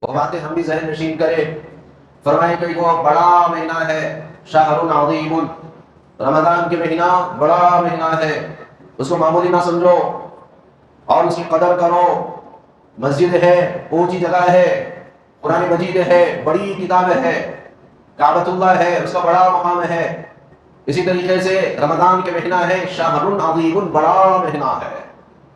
وہ باتیں ہم بھی ذہن نشین کریں. فرمائے کہ وہ بڑا مہینہ ہے، شہر عظیم، رمضان کے مہینہ بڑا مہینہ ہے، اس کو معمولی نہ سمجھو اور اس کی قدر کرو. مسجد ہے، اونچی جگہ ہے، قرآن مجید ہے، بڑی کتاب ہے، کعبۃ اللہ ہے، اس کا بڑا مقام ہے. اسی طریقے سے رمضان کے مہینہ ہے، شہر عظیم، بڑا مہینہ ہے.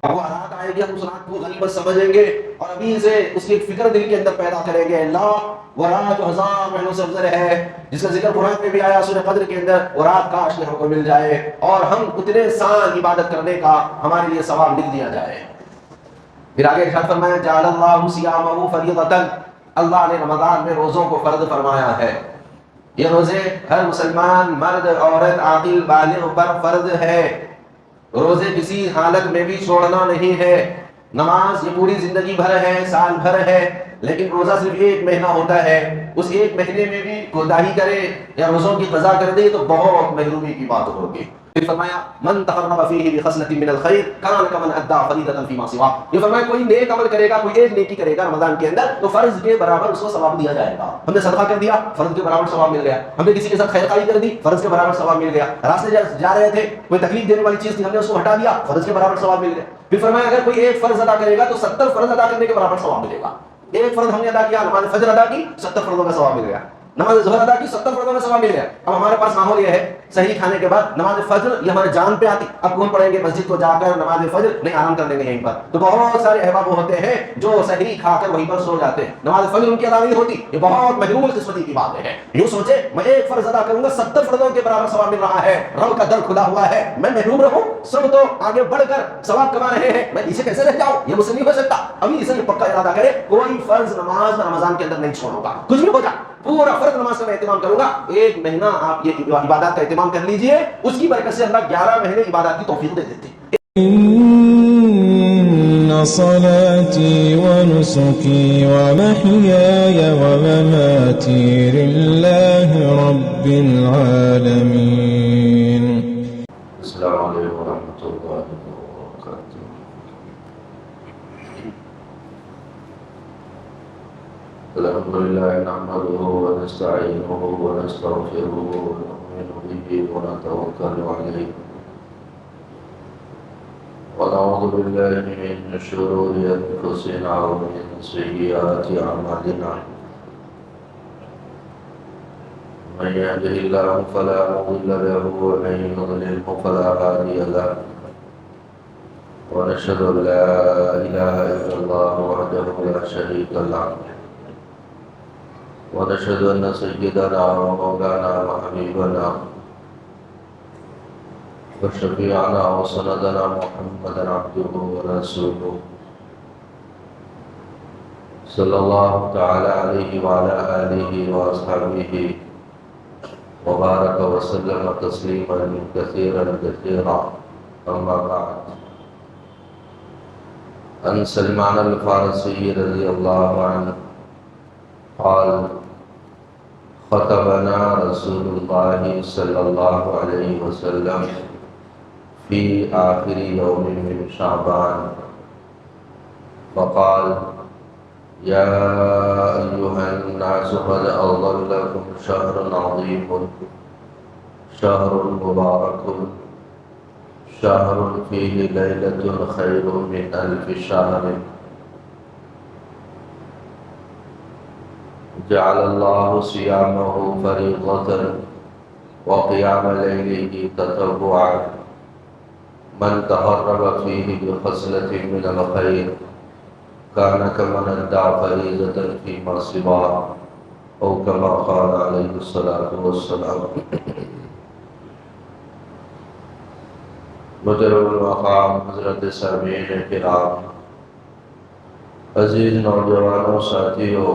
وہ رات آئے گی، ہم اس رات کو غنیمت سمجھیں گے اور ابھی سے اس کی ایک فکر دل کے اندر پیدا کریں گے. اللہ وہ رات جو 1000 مہینوں سے افضل ہے، جس کا ذکر قرآن میں بھی آیا سورہ قدر کے اندر، وہ رات کاش کہ ہم کو مل جائے اور ہم اتنے سال عبادت کرنے کا ہمارے لیے ثواب لکھ دیا جائے. پھر آگے ارشاد فرمایا جعل اللہ صیامہ فریضۃ، اللہ نے رمضان میں روزوں کو فرض فرمایا ہے. یہ روزے ہر مسلمان مرد عورت عاقل بالغ پر فرض ہے. روزے کسی حالت میں بھی چھوڑنا نہیں ہے. نماز یہ پوری زندگی بھر ہے، سال بھر ہے، لیکن روزہ صرف ایک مہینہ ہوتا ہے. اس ایک مہینے میں بھی کوتاہی کرے یا روزوں کی قضا کر دے تو بہت محرومی کی بات ہوگی. پھر فرمایا من تقرب فیہ بخصلۃ من الخیر کان کمن ادى فریضۃ فیما سواہ. یہ فرمایا کوئی نیک عمل کرے گا، کوئی ایک نیکی کرے گا رمضان کے اندر تو فرض کے برابر اس کو ثواب دیا جائے گا. ہم نے صدقہ کر دیا، فرض کے برابر ثواب مل گیا. ہم نے کسی کے ساتھ خیر خائی کر دی، فرض کے برابر ثواب مل گیا. راستے جا رہے تھے، کوئی تکلیف دینے والی چیز تھی، ہم نے اس کو ہٹا دیا، فرض کے برابر ثواب مل گیا. پھر فرمایا اگر کوئی ایک فرض ادا کرے گا تو 70 فرض ادا کرنے کے برابر ثواب ملے گا. ایک فرض ہم نے ادا کیا، نماز فجر ادا کی، 70 فرضوں کا ثواب مل گیا. نماز ظہر ادا کی، 70 فرضوں کا ثواب مل گیا. اب ہمارے پاس ماحول یہ ہے، صحیح کھانے کے بعد نماز فجر یہ ہمارے جان پہ آتی، اب کون پڑھیں گے مسجد کو جا کر نماز فجر؟ نہیں، آرام کر لیں گے یہیں پر. تو بہت سارے احباب ہوتے ہیں جو صحیح کھا کر وہیں پر سو جاتے ہیں، نماز فجر ان کی ادا نہیں ہوتی. یہ بہت محروم قسمتی کی بات ہے. یوں سوچے میں ایک فرض ادا کروں گا، 70 فرضوں کے برابر ثواب مل رہا ہے، رب کا در کھلا ہوا ہے، میں محروم رہوں؟ سب تو آگے بڑھ کر ثواب کما رہے ہیں، میں پیچھے کیسے رہ جاؤں؟ یہ مجھ سے نہیں ہو سکتا. ابھی اسے پکا ارادہ کرے کوئی فرض نماز رمضان کے اندر نہیں چھوڑوں گا، کچھ بھی ہو جائے پورا فرض نماز کا میں اہتمام کروں گا. ایک مہینہ آپ یہ عبادات کا اہتمام کر لیجئے، اس کی برکت سے اللہ 11 مہینے عبادات کی توفیق دے دیتے. إن صلاتي ونسكي ومحياي ومماتي لله رب العالمين. السلام علیکم ورحمۃ اللہ وبرکاتہ. الحمد للہ نحمده ونستعینه ونستغفره ونؤمن به ونتوکل علیہ ونعوذ باللہ من شرور انفسنا ومن سیئات اعمالنا. من يهده الله فلا مضل له ومن يضلله فلا هادي له. ونشهد ان لا اله الا الله وحده لا شريك له. ونشهد ان سيدنا ومولانا وحبيبنا وشفيعنا وسندنا محمدا عبده ورسوله صلى الله تعالى عليه وعلى آله وأصحابه وبارك وسلم تسليما كثيرا كثيرا. أما بعد، عن سلمان الفارسي رضي الله عنه قال خطبنا رسول الله صلى الله عليه وسلم في آخر يوم من شعبان فقال يا أيها الناس قد أضلكم شهر عظيم، شهر مبارك، شهر فيه ليلة خير من 1000 شهر. جعل الله صيامه فريضة وقيام ليله تطوعا. من تقرب فيه بخصلة من الخير كان كمن ادعى فريضة فيما سواه أو كما قال عليه الصلاة والسلام. محترم المقام حضرت سامعین کرام، عزیز نوجوانوں، ساتھیوں،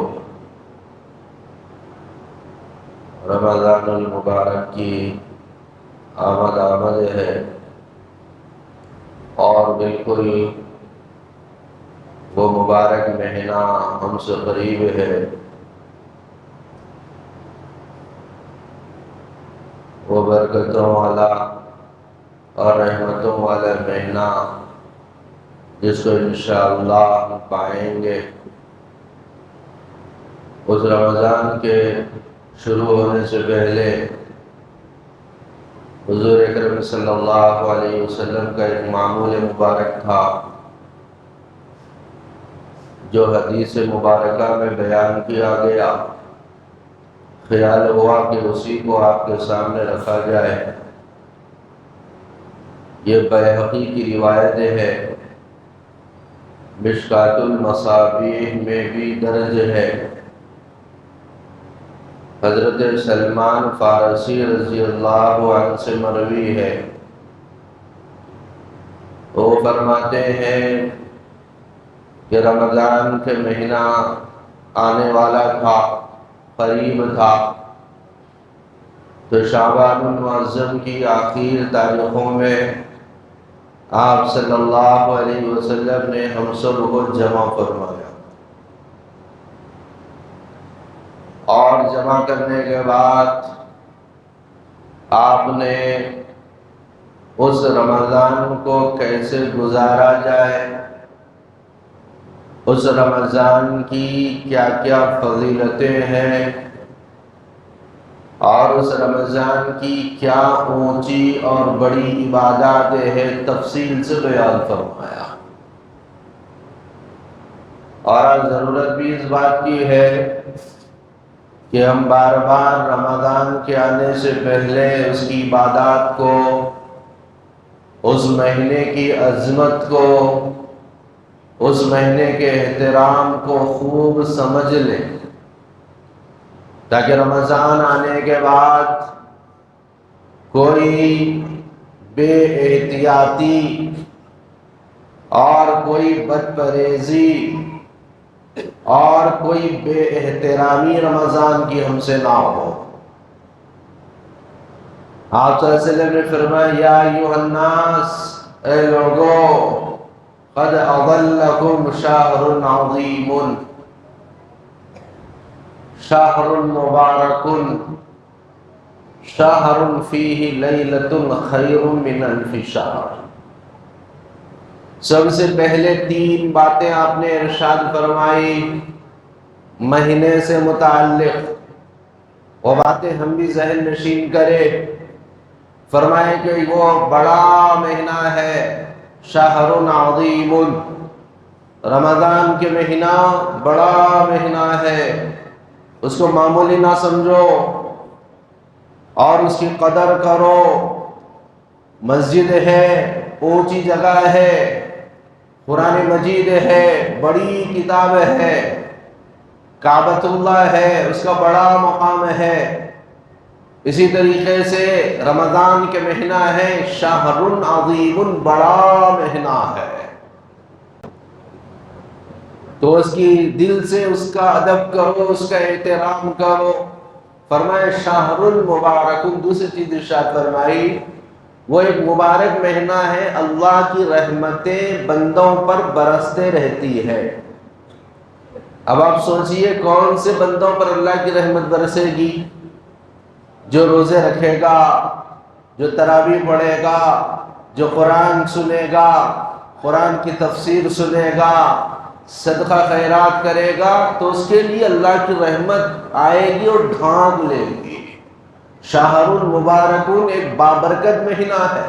رمضان المبارک کی آمد ہے اور بالکل وہ مبارک مہینہ ہم سے قریب ہے. وہ برکتوں والا اور رحمتوں والا مہینہ جس کو انشاءاللہ ہم پائیں گے اس رمضان کے شروع ہونے سے پہلے حضور اکرم صلی اللہ علیہ وسلم کا ایک معمول مبارک تھا جو حدیث مبارکہ میں بیان کیا گیا۔ خیال ہوا کہ اسی کو آپ کے سامنے رکھا جائے۔ یہ بیہقی کی روایتیں ہے، مشکات المصابیح میں بھی درج ہے۔ حضرت سلمان فارسی رضی اللہ عنہ سے مروی ہے، وہ فرماتے ہیں کہ رمضان کے مہینہ آنے والا تھا، قریب تھا، تو شعبان المعظم کی آخر تاریخوں میں آپ صلی اللہ علیہ وسلم نے ہم سب کو جمع فرمایا، اور جمع کرنے کے بعد آپ نے اس رمضان کو کیسے گزارا جائے، اس رمضان کی کیا کیا فضیلتیں ہیں، اور اس رمضان کی کیا اونچی اور بڑی عباداتیں ہیں، تفصیل سے بیان فرمایا۔ اور آج ضرورت بھی اس بات کی ہے کہ ہم بار بار رمضان کے آنے سے پہلے اس کی عبادات کو، اس مہینے کی عظمت کو، اس مہینے کے احترام کو خوب سمجھ لیں، تاکہ رمضان آنے کے بعد کوئی بے احتیاطی اور کوئی بد پرہیزی اور کوئی بے احترامی رمضان کی ہم سے نہ ہو۔ آپ صلی اللہ علیہ وسلم نے فرمایا، یا ایھا الناس، اے لوگو، قد اضلکم شہر عظیم، شہر مبارک، شہر فیہ لیلۃ خیر من الف شہر۔ سب سے پہلے 3 باتیں آپ نے ارشاد فرمائی مہینے سے متعلق، وہ باتیں ہم بھی ذہن نشین کریں۔ فرمائے کہ وہ بڑا مہینہ ہے، شہر عظیم، رمضان کے مہینہ بڑا مہینہ ہے، اس کو معمولی نہ سمجھو اور اس کی قدر کرو۔ مسجد ہے، اونچی جگہ ہے، قرآن مجید ہے، بڑی کتاب ہے، کعبۃ اللہ ہے، اس کا بڑا مقام ہے۔ اسی طریقے سے رمضان کے مہینہ ہے، شہر عظیم، بڑا مہینہ ہے، تو اس کی دل سے اس کا ادب کرو، اس کا احترام کرو۔ فرمائے شہر المبارک، دوسری چیز ارشاد فرمائی وہ ایک مبارک مہینہ ہے، اللہ کی رحمتیں بندوں پر برستے رہتی ہے۔ اب آپ سوچئے کون سے بندوں پر اللہ کی رحمت برسے گی؟ جو روزے رکھے گا، جو تراویح پڑھے گا، جو قرآن سنے گا، قرآن کی تفسیر سنے گا، صدقہ خیرات کرے گا، تو اس کے لیے اللہ کی رحمت آئے گی اور ڈھانک لے گی۔ شہر المبارکون، ایک بابرکت مہینہ ہے۔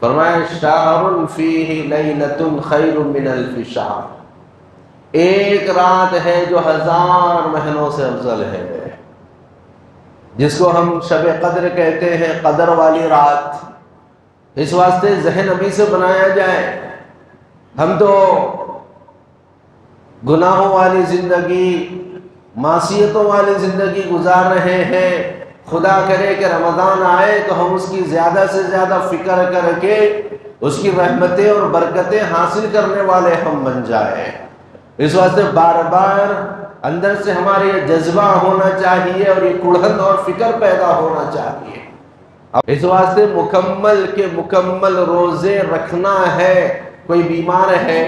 فرمایا شہر فیہ لیلۃ خیر من الف شہر، ایک رات ہے جو 1000 مہینوں سے افضل ہے، جس کو ہم شب قدر کہتے ہیں، قدر والی رات۔ اس واسطے ذہن ابھی سے بنایا جائے۔ ہم تو گناہوں والی زندگی، معصیتوں والی زندگی گزار رہے ہیں۔ خدا کرے کہ رمضان آئے تو ہم اس کی زیادہ سے زیادہ فکر کر کے اس کی رحمتیں اور برکتیں حاصل کرنے والے ہم بن جائیں۔ اس واسطے بار بار اندر سے ہمارے یہ جذبہ ہونا چاہیے اور یہ کڑھن اور فکر پیدا ہونا چاہیے۔ اس واسطے مکمل کے مکمل روزے رکھنا ہے۔ کوئی بیمار ہے،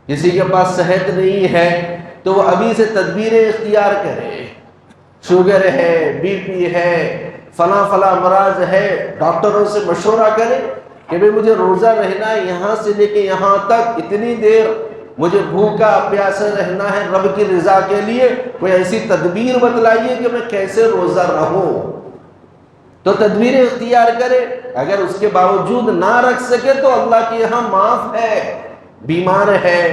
کسی کے پاس صحت نہیں ہے، تو وہ ابھی سے تدبیریں اختیار کرے۔ شوگر ہے، بی پی ہے، فلاں فلاں امراض ہے، ڈاکٹروں سے مشورہ کرے کہ بھئی مجھے روزہ رہنا ہے، یہاں سے لے کے یہاں تک اتنی دیر مجھے بھوکا پیاسا رہنا ہے رب کی رضا کے لیے، کوئی ایسی تدبیر بتلائیے کہ میں کیسے روزہ رہوں۔ تو تدبیر اختیار کرے، اگر اس کے باوجود نہ رکھ سکے تو اللہ کے یہاں معاف ہے۔ بیمار ہے،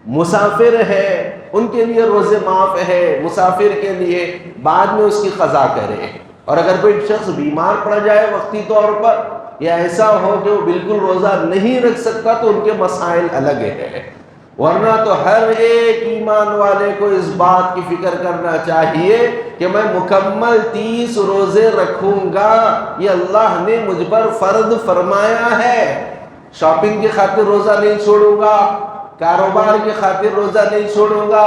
مسافر ہے، ان کے لیے روزے معاف ہے، مسافر کے لیے بعد میں اس کی قضا کرے۔ اور اگر کوئی شخص بیمار پڑ جائے وقتی طور پر، یا ایسا ہو کہ وہ بالکل روزہ نہیں رکھ سکتا، تو ان کے مسائل الگ ہیں۔ ورنہ تو ہر ایک ایمان والے کو اس بات کی فکر کرنا چاہیے کہ میں مکمل 30 روزے رکھوں گا، یہ اللہ نے مجھ پر فرض فرمایا ہے۔ شاپنگ کی خاطر روزہ نہیں چھوڑوں گا، کاروبار کی خاطر روزہ نہیں چھوڑوں گا،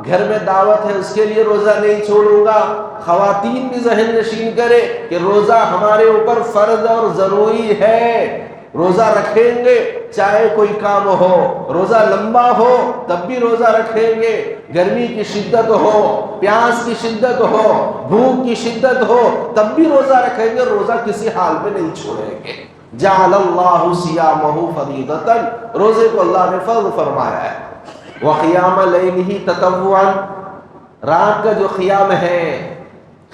گھر میں دعوت ہے اس کے لیے روزہ نہیں چھوڑوں گا۔ خواتین بھی ذہن نشین کرے کہ روزہ ہمارے اوپر فرض اور ضروری ہے، روزہ رکھیں گے چاہے کوئی کام ہو، روزہ لمبا ہو تب بھی روزہ رکھیں گے، گرمی کی شدت ہو، پیاس کی شدت ہو، بھوک کی شدت ہو تب بھی روزہ رکھیں گے، روزہ کسی حال میں نہیں چھوڑیں گے۔ جعل اللہ صیامہ فریضۃ، روزے کو اللہ نے فرض فرمایا ہے۔ وقیام لیلہ تطوعا، رات کا جو قیام ہے،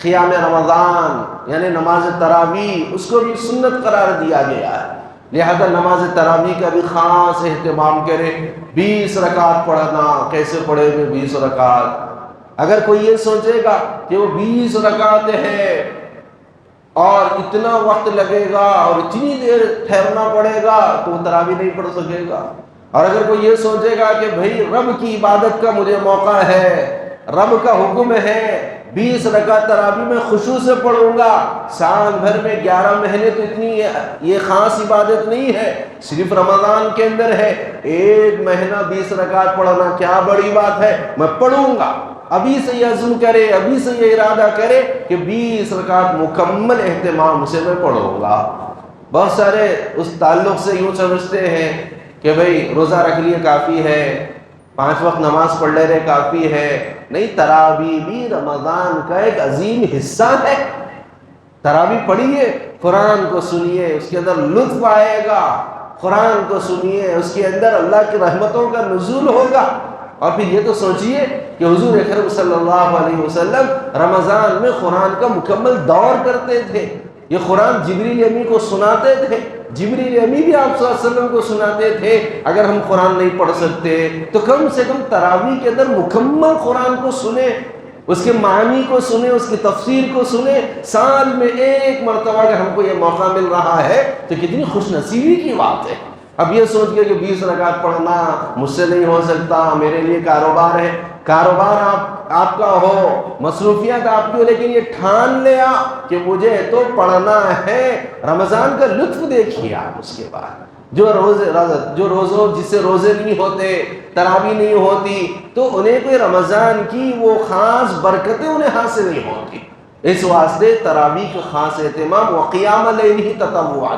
قیام رمضان یعنی نماز تراویح، اس کو بھی سنت قرار دیا گیا ہے، لہذا نماز تراویح کا بھی خاص اہتمام کرے۔ 20 رکعت پڑھنا، کیسے پڑھے گے 20 رکعت؟ اگر کوئی یہ سوچے گا کہ وہ 20 رکعت ہے اور اتنا وقت لگے گا اور اتنی دیر ٹھہرنا پڑے گا، تو وہ تراویح نہیں پڑھ سکے گا۔ اور اگر کوئی یہ سوچے گا کہ بھئی رب کی عبادت کا مجھے موقع ہے، رب کا حکم ہے، 20 رکعت تراویح میں خشوع سے پڑھوں گا، سال بھر میں 11 مہینے تو اتنی یہ خاص عبادت نہیں ہے، صرف رمضان کے اندر ہے، ایک مہینہ 20 رکعت پڑھنا کیا بڑی بات ہے، میں پڑھوں گا۔ ابھی سے یہ عزم کرے، ابھی سے یہ ارادہ کرے کہ 20 رکعت مکمل اہتمام سے میں پڑھوں گا۔ بہت سارے اس تعلق سے یوں سمجھتے ہیں کہ بھئی روزہ رکھ لیے کافی ہے، 5 وقت نماز پڑھ لے رہے کافی ہے۔ نہیں، تراویح بھی رمضان کا ایک عظیم حصہ ہے۔ تراویح پڑھیے، قرآن کو سنیے، اس کے اندر لطف آئے گا، قرآن کو سنیے، اس کے اندر اللہ کی رحمتوں کا نزول ہوگا۔ اور پھر یہ تو سوچئے کہ حضور اکرم صلی اللہ علیہ وسلم رمضان میں قرآن کا مکمل دور کرتے تھے، یہ قرآن جبریل امی کو سناتے تھے، جبریل امی بھی آپ صلی اللہ علیہ وسلم کو سناتے تھے۔ اگر ہم قرآن نہیں پڑھ سکتے تو کم سے کم تراویح کے اندر مکمل قرآن کو سنیں، اس کے معنی کو سنیں، اس کی تفسیر کو سنیں۔ سال میں ایک مرتبہ اگر ہم کو یہ موقع مل رہا ہے تو کتنی خوش نصیبی کی بات ہے۔ اب یہ سوچ کے کہ 20 رکعت پڑھنا مجھ سے نہیں ہو سکتا، میرے لیے کاروبار ہے، کاروبار آپ کا ہو، مصروفیات آپ کی ہو، لیکن یہ ٹھان لیا کہ مجھے تو پڑھنا ہے۔ رمضان کا لطف دیکھیے آپ، اس کے بعد جو روزوں جس سے روزے نہیں ہوتے، تراویح نہیں ہوتی، تو انہیں کوئی رمضان کی وہ خاص برکتیں انہیں حاصل نہیں ہوتی۔ اس واسطے تراویح کا خاص اہتمام۔ وقیام لیلہ تطوعا،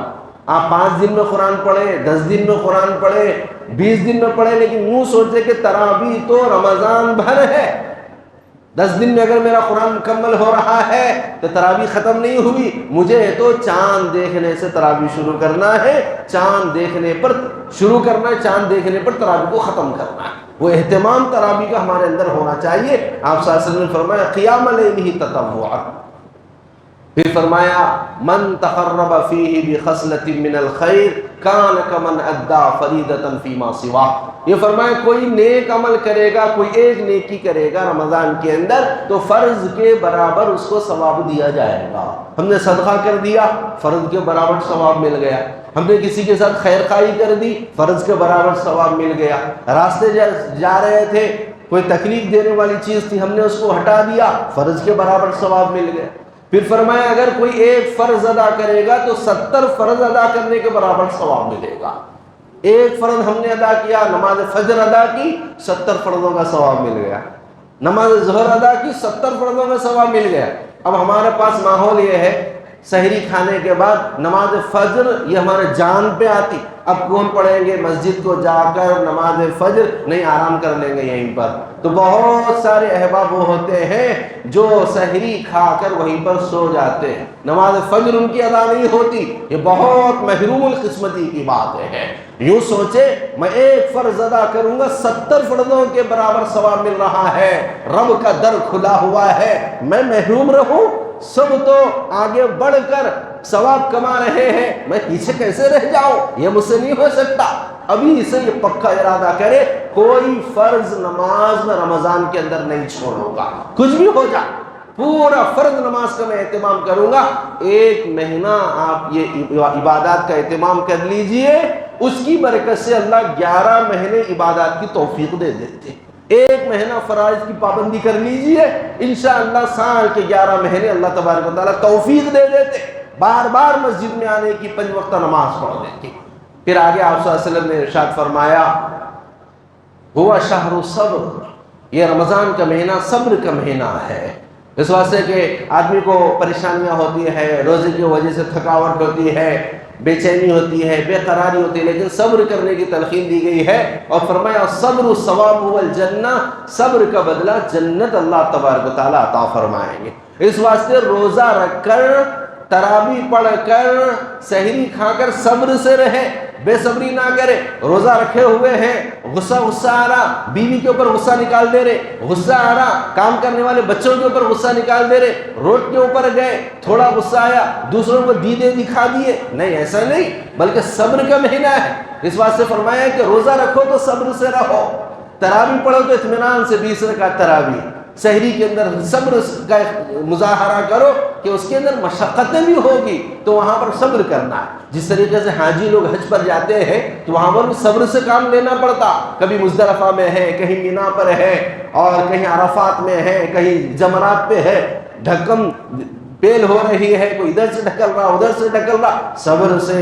آپ 5 دن میں قرآن پڑھیں، 10 دن میں قرآن پڑھیں، 20 دن میں پڑھیں، لیکن یوں سوچے کہ تراویح تو رمضان بھر ہے، 10 دن میں اگر میرا قرآن مکمل ہو رہا ہے تو تراویح ختم نہیں ہوئی، مجھے تو چاند دیکھنے سے تراویح شروع کرنا ہے، چاند دیکھنے پر شروع کرنا ہے، چاند دیکھنے پر تراویح کو ختم کرنا ہے۔ وہ اہتمام تراویح کا ہمارے اندر ہونا چاہیے۔ آپ صلی اللہ علیہ وسلم نے فرمایا قیام لیلہ تطوعا، پھر فرمایا من تقرب فیہ بخصلۃ من الخیر کان کمن ادی فریضۃ فیما سواہ۔ یہ فرمایا کوئی نیک عمل کرے گا، کوئی ایک نیکی کرے گا رمضان کے اندر تو فرض کے برابر اس کو ثواب دیا جائے گا۔ ہم نے صدقہ کر دیا، فرض کے برابر ثواب مل گیا۔ ہم نے کسی کے ساتھ خیر خواہی کر دی، فرض کے برابر ثواب مل گیا۔ راستے جا رہے تھے، کوئی تکلیف دینے والی چیز تھی، ہم نے اس کو ہٹا دیا، فرض کے برابر ثواب مل گیا۔ پھر فرمایا اگر کوئی ایک فرض ادا کرے گا تو 70 فرض ادا کرنے کے برابر ثواب ملے گا۔ ایک فرض ہم نے ادا کیا، نماز فجر ادا کی، 70 فرضوں کا ثواب مل گیا۔ نماز ظہر ادا کی، 70 فرضوں کا ثواب مل گیا۔ اب ہمارے پاس ماحول یہ ہے سحری کھانے کے بعد نماز فجر یہ ہمارے جان پہ آتی. اب کون پڑھیں گے مسجد کو جا کر نماز فجر؟ نہیں، آرام کر لیں گے یہیں پر. تو بہت سارے احباب وہ ہوتے ہیں جو سحری کھا کر وہیں پر سو جاتے ہیں، نماز فجر ان کی ادا نہیں ہوتی. یہ بہت محروم القسمتی کی بات ہے. یوں سوچے میں ایک فرض ادا کروں گا 70 فرضوں کے برابر ثواب مل رہا ہے، رب کا در کھلا ہوا ہے، میں محروم رہوں؟ سب تو آگے بڑھ کر ثواب کما رہے ہیں، میں پیچھے کیسے رہ جاؤں؟ یہ مجھ سے نہیں ہو سکتا. ابھی سے یہ پکا ارادہ کرے کوئی فرض نماز میں رمضان کے اندر نہیں چھوڑوں گا، کچھ بھی ہو جائے پورا فرض نماز کا میں اہتمام کروں گا. 1 مہینہ آپ یہ عبادات کا اہتمام کر لیجئے، اس کی برکت سے اللہ 11 مہینے عبادات کی توفیق دے دیتے. 1 مہینہ فرائض کی پابندی کر لیجئے، انشاءاللہ سال کے 11 مہینے اللہ تبارک و تعالیٰ توفیق دے دیتے، بار بار مسجد میں آنے کی 5 وقتہ نماز پڑھ دیتے. پھر آگے آپ صلی اللہ علیہ وسلم نے ارشاد فرمایا ہوا شہر الصبر، یہ رمضان کا مہینہ صبر کا مہینہ ہے. اس واسطے کہ آدمی کو پریشانیاں ہوتی ہے، روزے کی وجہ سے تھکاوٹ ہوتی ہے، بے چینی ہوتی ہے، بے قراری ہوتی ہے، لیکن صبر کرنے کی تلقین دی گئی ہے. اور فرمایا صبر ثواب الجنہ، صبر کا بدلہ جنت اللہ تبارک و تعالیٰ عطا فرمائیں گے. اس واسطے روزہ رکھ کر، تراویح پڑھ کر، سحری کھا کر صبر سے رہے، بے صبری نہ کرے. روزہ رکھے ہوئے ہیں، غصہ آ رہا، بیوی کے اوپر غصہ نکال دے رہے، غصہ آ رہا کام کرنے والے بچوں کے اوپر غصہ نکال دے رہے، روڈ کے اوپر گئے تھوڑا غصہ آیا دوسروں کو دیدے دکھا دیے. نہیں، ایسا نہیں، بلکہ صبر کا مہینہ ہے. اس واسطے فرمایا کہ روزہ رکھو تو صبر سے رہو، تراویح پڑھو تو اطمینان سے 20 رکعت تراویح، سحری کے اندر صبر کا مظاہرہ کرو کہ اس کے اندر مشقتیں بھی ہوگی تو وہاں پر صبر کرنا ہے. جس طریقے سے حاجی لوگ حج پر جاتے ہیں تو وہاں پر بھی صبر سے کام لینا پڑتا. کبھی مزدلفہ میں ہے، کہیں مینا پر ہے، اور کہیں عرفات میں ہے، کہیں جمرات پہ ہے، ڈھکم پیل ہو رہی ہے، کوئی ادھر سے ڈھکل رہا ادھر سے ڈھکل رہا، صبر سے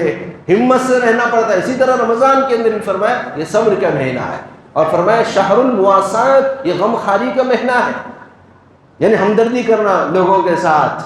ہمت سے رہنا پڑتا ہے. اسی طرح رمضان کے اندر بھی فرمایا یہ صبر کا مہینہ ہے. اور فرمایا شہر المواسات، یہ غم خاری کا مہینہ ہے، یعنی ہمدردی کرنا لوگوں کے ساتھ.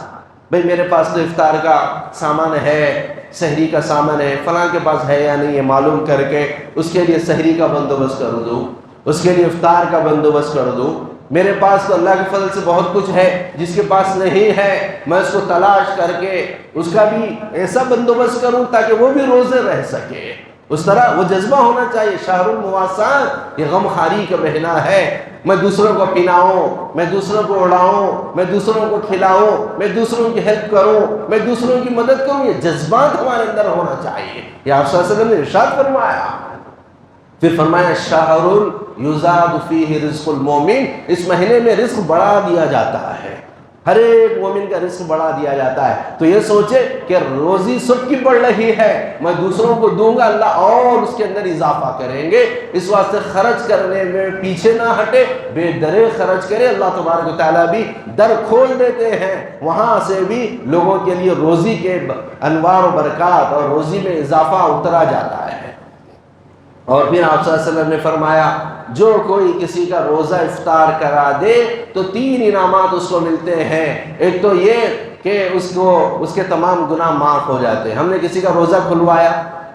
بھئی میرے پاس تو افطار کا سامان ہے، سحری کا سامان ہے، فلاں کے پاس ہے یا نہیں ہے معلوم کر کے اس کے لیے سحری کا بندوبست کر دوں، اس کے لیے افطار کا بندوبست کر دوں. میرے پاس تو اللہ کے فضل سے بہت کچھ ہے، جس کے پاس نہیں ہے میں اس کو تلاش کر کے اس کا بھی ایسا بندوبست کروں تاکہ وہ بھی روزے رہ سکے. اس طرح وہ جذبہ ہونا چاہیے. شہر المواسات، یہ غم خاری کا مہینہ ہے. میں دوسروں کو پلاؤں، میں دوسروں کو اڑاؤں، میں دوسروں کو کھلاؤں، میں دوسروں کی ہیلپ کروں، میں دوسروں کی مدد کروں، یہ جذبات ہمارے اندر ہونا چاہیے. یہ آپ صلی اللہ علیہ وسلم نے ارشاد فرمایا. پھر فرمایا شہر یزاد فیہ رزق المومن، اس مہینے میں رزق بڑھا دیا جاتا ہے، ہر ایک مومن کا رزق بڑھا دیا جاتا ہے. تو یہ سوچے کہ روزی سب کی بڑھ رہی ہے، میں دوسروں کو دوں گا، اللہ اور اس کے اندر اضافہ کریں گے. اس واسطے خرچ کرنے میں پیچھے نہ ہٹے، بے درے خرچ کرے. اللہ تبارک و تعالیٰ بھی در کھول دیتے ہیں، وہاں سے بھی لوگوں کے لیے روزی کے انوار و برکات اور روزی میں اضافہ اترا جاتا ہے. اور پھر آپ صلی اللہ علیہ وسلم نے فرمایا جو کوئی کسی کا روزہ افطار کرا دے تو 3 انعامات اس کو ملتے ہیں. ایک تو یہ کہ اس کے تمام گناہ معاف ہو جاتے ہیں. ہم نے کسی کا روزہ کھلوایا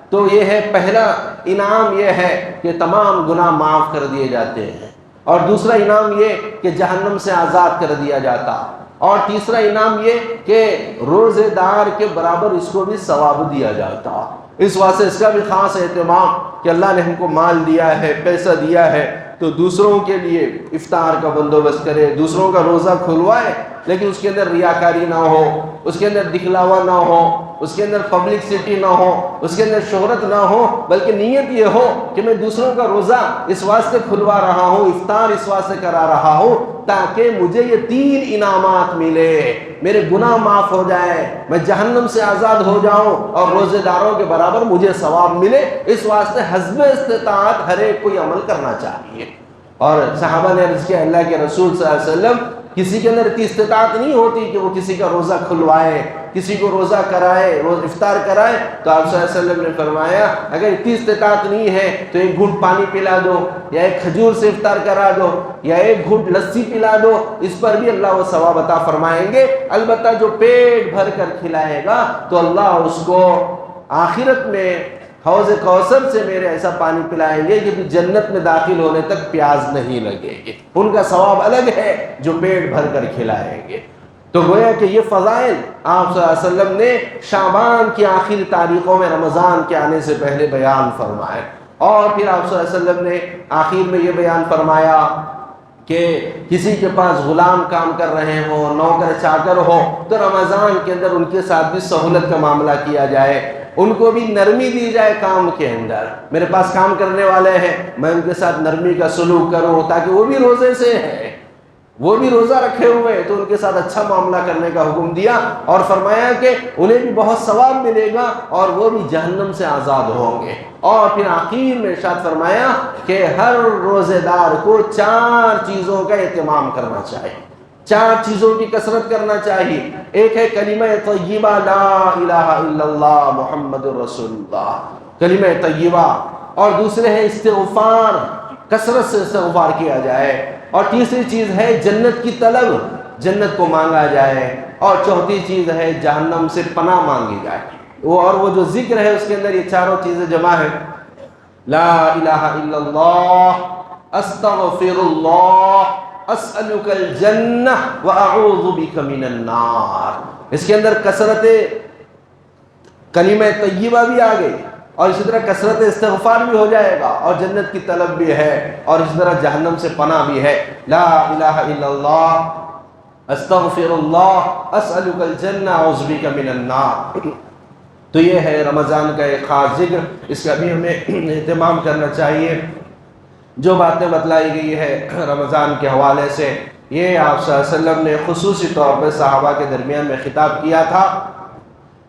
تو یہ ہے پہلا انعام، یہ ہے کہ تمام گناہ معاف کر دیے جاتے ہیں. اور دوسرا انعام یہ کہ جہنم سے آزاد کر دیا جاتا. اور تیسرا انعام یہ کہ روزے دار کے برابر اس کو بھی ثواب دیا جاتا. اس واسطے اس کا بھی خاص اہتمام کہ اللہ نے ہم کو مال دیا ہے، پیسہ دیا ہے، تو دوسروں کے لیے افطار کا بندوبست کرے، دوسروں کا روزہ کھلوائے، لیکن اس کے اندر ریاکاری نہ ہو، اس کے اندر دکھلاوا نہ ہو، اس کے اندر پبلکسٹی نہ ہو، اس کے اندر شہرت نہ ہو، بلکہ نیت یہ ہو کہ میں دوسروں کا روزہ اس واسطے کھلوا رہا ہوں، افطار اس واسطے کرا رہا ہوں تاکہ مجھے یہ 3 انعامات ملے، میرے گناہ معاف ہو جائے، میں جہنم سے آزاد ہو جاؤں اور روزے داروں کے برابر مجھے ثواب ملے. اس واسطے حسب استطاعت ہر ایک کو یہ عمل کرنا چاہیے. اور صحابہ نے عرض کیا اللہ کے رسول صلی اللہ علیہ وسلم کسی کے اندر اتنی استطاعت نہیں ہوتی کہ وہ کسی کا روزہ کھلوائے، کسی کو روزہ کرائے، افطار کرائے، تو آپ صلی اللہ علیہ وسلم نے فرمایا اگر اتنی استطاعت نہیں ہے تو ایک گھونٹ پانی پلا دو، یا ایک کھجور سے افطار کرا دو، یا ایک گھونٹ لسی پلا دو، اس پر بھی اللہ وہ ثواب عطا فرمائیں گے۔ البتہ جو پیٹ بھر کر کھلائے گا تو اللہ اس کو آخرت میں حوض کوثر سے میرے ایسا پانی پلائیں گے کہ جنت میں داخل ہونے تک پیاس نہیں لگے گی۔ ان کا ثواب الگ ہے جو پیٹ بھر کر کھلائیں گے۔ تو گویا کہ یہ فضائل آپ صلی اللہ علیہ وسلم نے شعبان کی آخری تاریخوں میں رمضان کے آنے سے پہلے بیان فرمائے، اور پھر آپ صلی اللہ علیہ وسلم نے آخر میں یہ بیان فرمایا کہ کسی کے پاس غلام کام کر رہے ہوں، نوکر چاکر ہو، تو رمضان کے اندر ان کے ساتھ بھی سہولت کا معاملہ کیا جائے، ان کو بھی نرمی دی جائے کام کے اندر۔ میرے پاس کام کرنے والے ہیں، میں ان کے ساتھ نرمی کا سلوک کروں تاکہ وہ بھی روزے سے ہیں، وہ بھی روزہ رکھے ہوئے ہیں، تو ان کے ساتھ اچھا معاملہ کرنے کا حکم دیا، اور فرمایا کہ انہیں بھی بہت ثواب ملے گا اور وہ بھی جہنم سے آزاد ہوں گے۔ اور پھر آخر میں ارشاد فرمایا کہ ہر روزے دار کو 4 چیزوں کا اہتمام کرنا چاہیے، 4 چیزوں کی کثرت کرنا چاہیے۔ ایک ہے کلمہ طیبہ لا الہ الا اللہ محمد رسول اللہ، کلمہ طیبہ، اور دوسرے ہے استغفار، کثرت سے استغفار کیا جائے، اور تیسری چیز ہے جنت کی طلب، جنت کو مانگا جائے، اور چوتھی چیز ہے جہنم سے پناہ مانگی جائے۔ وہ جو ذکر ہے اس کے اندر یہ 4 چیزیں جمع ہے، لا الہ الا اللہ، استغفر اللہ، اسألک الجنہ واعوذ بک من النار۔ اس کے اندر کثرت کلمہ طیبہ بھی آ گئی، اور اسی طرح کثرت استغفار بھی ہو جائے گا، اور جنت کی طلب بھی ہے، اور اسی طرح جہنم سے پناہ بھی ہے۔ لا الہ الا اللہ، استغفر اللہ، اسألک الجنہ، اعوذ بک من النار۔ تو یہ ہے رمضان کا ایک خاص ذکر، اس کا بھی ہمیں اہتمام کرنا چاہیے۔ جو باتیں بتلائی گئی ہے رمضان کے حوالے سے، یہ آپ صلی اللہ علیہ وسلم نے خصوصی طور پر صحابہ کے درمیان میں خطاب کیا تھا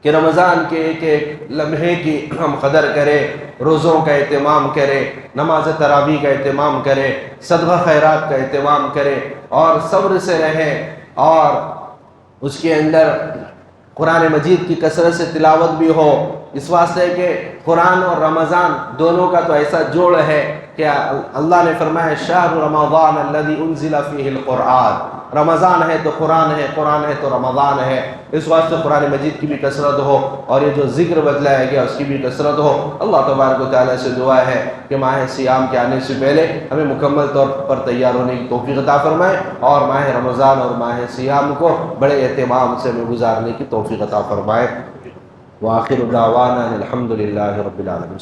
کہ رمضان کے ایک ایک لمحے کی ہم قدر کریں، روزوں کا اہتمام کریں، نماز تراویح کا اہتمام کریں، صدقہ خیرات کا اہتمام کریں، اور صبر سے رہیں، اور اس کے اندر قرآن مجید کی کثرت سے تلاوت بھی ہو، اس واسطے کہ قرآن اور رمضان دونوں کا تو ایسا جوڑ ہے کہ اللہ نے فرمایا شہر رمضان الذی انزل فیہ القرآن، رمضان ہے تو قرآن ہے، قرآن ہے تو رمضان ہے، اس واسطے قرآن مجید کی بھی کثرت ہو، اور یہ جو ذکر بتلایا گیا اس کی بھی کثرت ہو۔ اللہ تبارک و تعالیٰ سے دعا ہے کہ ماہ سیام کے آنے سے پہلے ہمیں مکمل طور پر تیار ہونے کی توفیق عطا فرمائے، اور ماہ رمضان اور ماہ سیام کو بڑے اہتمام سے گزارنے کی توفیق عطا فرمائے۔ وآخر دعوانا الحمد للہ رب العالمین۔